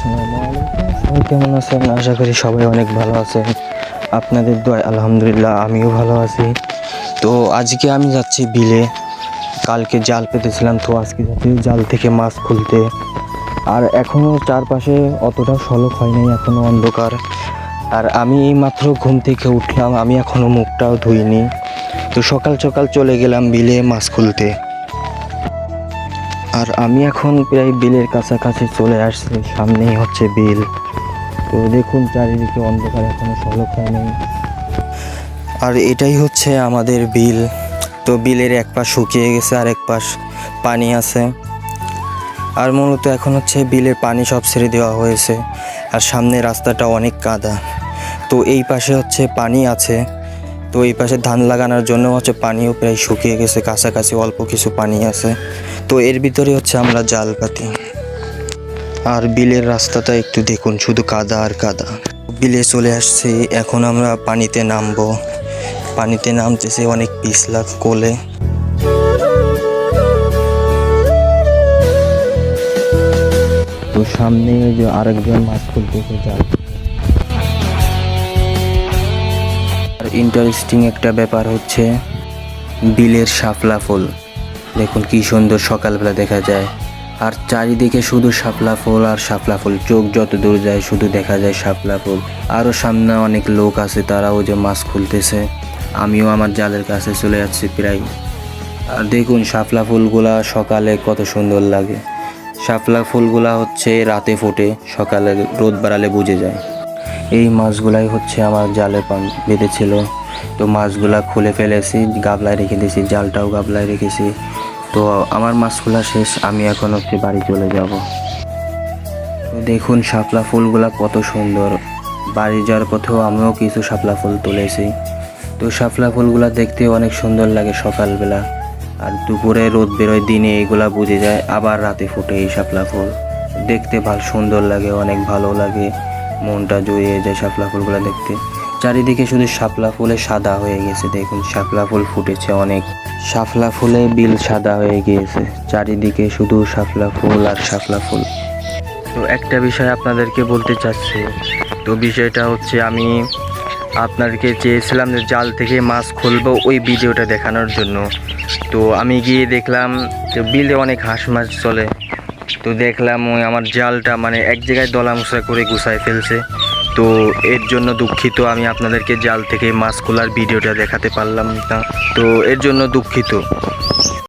আসসালামু আলাইকুম। সবাই কেমন আছেন? আশা করি সবাই অনেক ভালো আছেন। আপনাদের দোয়ায় আলহামদুলিল্লাহ আমিও ভালো আছি। তো আজকে আমি যাচ্ছি বিলে। কালকে জাল পেতেছিলাম, তো আজকে যাচ্ছি জাল থেকে মাছ খুলতে। আর এখনও চারপাশে অতটা সলক হয় নাই, এখনও অন্ধকার। আর আমি এইমাত্র ঘুম থেকে উঠলাম, আমি এখনও মুখটাও ধুইনি। তো সকাল সকাল চলে গেলাম বিলে মাছ খুলতে। আর আমি এখন প্রায় বিলের কাছাকাছি চলে আসছি, সামনেই হচ্ছে বিল। তো দেখুন চারিদিকে অন্ধকার, এখনো সলক হয় নাই। আর এটাই হচ্ছে আমাদের বিল। তো বিলের এক পাশ শুকিয়ে গেছে আর এক পাশ পানি আছে। আর মূলত এখন হচ্ছে বিলের পানি সব ছেড়ে দেওয়া হয়েছে। আর সামনে রাস্তাটা অনেক কাদা। তো এই পাশে হচ্ছে পানি আছে। তো এই পাশে ধান লাগানোর জন্য হচ্ছে পানিও প্রায় শুকিয়ে গেছে, কাছাকাছি অল্প কিছু পানি আছে। তো এর ভিতরে হচ্ছে আমরা জাল পাতি। আর বিলের রাস্তাটা একটু দেখুন, শুধু কাদা আর কাদা। বিলে চলে আসছি, এখন আমরা পানিতে নামবো। পানিতে নামতেছে অনেক পিছলা কোলে। তো সামনে যে আরেকজন মাছ খুলতেছে জাল। আর ইন্টারেস্টিং একটা ব্যাপার হচ্ছে বিলের শাপলা ফুল। দেখুন কি সুন্দর সকালবেলা দেখা যায়। আর চারিদিকে শুধু শাপলা ফুল আর শাপলা ফুল, চোখ যত দূর যায় শুধু দেখা যায় শাপলা ফুল। আরও সামনে অনেক লোক আছে, তারাও যে মাছ খুলতেছে। আমিও আমার জালের কাছে চলে যাচ্ছি প্রায়। আর দেখুন শাপলা ফুলগুলা সকালে কত সুন্দর লাগে। শাপলা ফুলগুলা হচ্ছে রাতে ফোটে, সকালে রোদ বাড়ালে বুঝে যায়। এই মাছগুলাই হচ্ছে আমার জালে বেঁধেছিল। তো মাছগুলা খুলে ফেলেছি, গাবলায় রেখে দিয়েছি, জালটাও গাবলায় রেখেছি। তো আমার মাছ খোলা শেষ, আমি এখন হচ্ছে বাড়ি চলে যাব। তো দেখুন শাপলা ফুলগুলা কত সুন্দর। বাড়ি যাওয়ার পথেও আমিও কিছু শাপলা ফুল তুলেছি। তো শাপলা ফুলগুলা দেখতে অনেক সুন্দর লাগে সকালবেলা। আর দুপুরে রোদ বেরোয়, দিনে এগুলা বুঝে যায়, আবার রাতে ফোটে এই শাপলা ফুল। দেখতে ভালো সুন্দর লাগে, অনেক ভালো লাগে, মনটা জুড়িয়ে যায় শাপলা ফুলগুলা দেখতে। চারিদিকে শুধু শাপলা ফুলে সাদা হয়ে গেছে, দেখুন শাপলা ফুল ফুটেছে অনেক। শাপলা ফুলে বিল সাদা হয়ে গিয়েছে, চারিদিকে শুধু শাপলা ফুল আর শাপলা ফুল। তো একটা বিষয় আপনাদেরকে বলতে চাচ্ছি। তো বিষয়টা হচ্ছে আমি আপনাদেরকে চেয়েছিলাম যে জাল থেকে মাছ খুলবো, ওই ভিডিওটা দেখানোর জন্য। তো আমি গিয়ে দেখলাম যে বিলে অনেক হাঁস মাছ চলে। তো দেখলাম ওই আমার জালটা মানে এক জায়গায় দলা মুচড়া করে গুছায় ফেলছে। তো এর জন্য দুঃখিত, আমি আপনাদেরকে জাল থেকে মাছ খোলার ভিডিওটা দেখাতে পারলাম না। তো এর জন্য দুঃখিত।